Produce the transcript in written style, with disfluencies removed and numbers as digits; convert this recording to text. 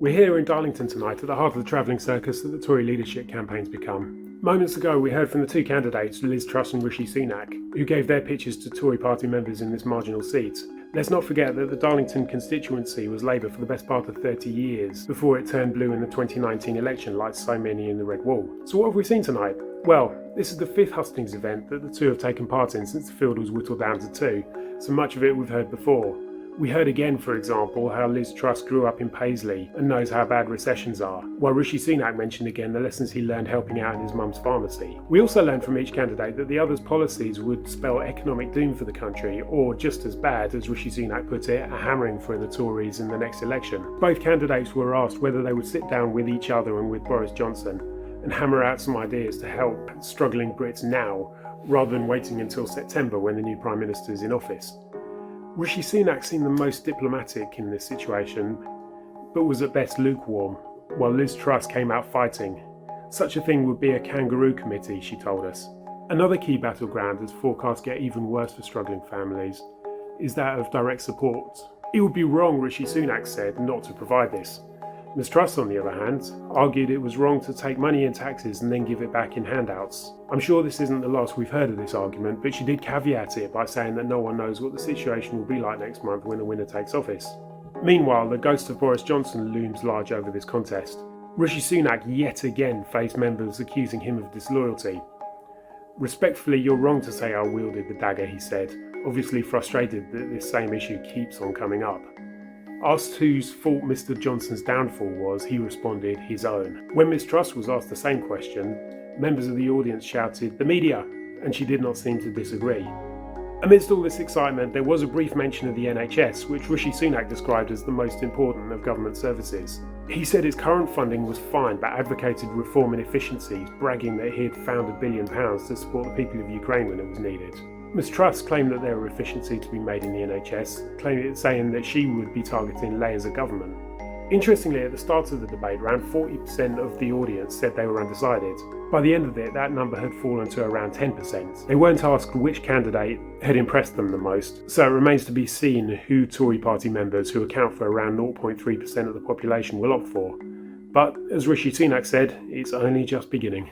We're here in Darlington tonight at the heart of the travelling circus that the Tory leadership campaign's become. Moments ago we heard from the two candidates, Liz Truss and Rishi Sunak, who gave their pitches to Tory party members in this marginal seat. Let's not forget that the Darlington constituency was Labour for the best part of 30 years before it turned blue in the 2019 election like so many in the Red Wall. So what have we seen tonight? Well, this is the fifth hustings event that the two have taken part in since the field was whittled down to two, so much of it we've heard before. We heard again, for example, how Liz Truss grew up in Paisley and knows how bad recessions are, while Rishi Sunak mentioned again the lessons he learned helping out in his mum's pharmacy. We also learned from each candidate that the other's policies would spell economic doom for the country, or just as bad, as Rishi Sunak put it, a hammering for the Tories in the next election. Both candidates were asked whether they would sit down with each other and with Boris Johnson and hammer out some ideas to help struggling Brits now, rather than waiting until September when the new Prime Minister is in office. Rishi Sunak seemed the most diplomatic in this situation, but was at best lukewarm, while Liz Truss came out fighting. Such a thing would be a kangaroo committee, she told us. Another key battleground, as forecasts get even worse for struggling families, is that of direct support. It would be wrong, Rishi Sunak said, not to provide this. Ms Truss, on the other hand, argued it was wrong to take money in taxes and then give it back in handouts. I'm sure this isn't the last we've heard of this argument, but she did caveat it by saying that no one knows what the situation will be like next month when the winner takes office. Meanwhile, the ghost of Boris Johnson looms large over this contest. Rishi Sunak yet again faced members accusing him of disloyalty. "Respectfully, you're wrong to say I wielded the dagger," he said, obviously frustrated that this same issue keeps on coming up. Asked whose fault Mr Johnson's downfall was, he responded, his own. When Ms Truss was asked the same question, members of the audience shouted, "The media!" and she did not seem to disagree. Amidst all this excitement, there was a brief mention of the NHS, which Rishi Sunak described as the most important of government services. He said its current funding was fine, but advocated reform and efficiencies, bragging that he had found £1 billion to support the people of Ukraine when it was needed. Ms Truss claimed that there were efficiencies to be made in the NHS, saying that she would be targeting layers of government. Interestingly, at the start of the debate, around 40% of the audience said they were undecided. By the end of it, that number had fallen to around 10%. They weren't asked which candidate had impressed them the most, so it remains to be seen who Tory party members, who account for around 0.3% of the population, will opt for. But, as Rishi Sunak said, it's only just beginning.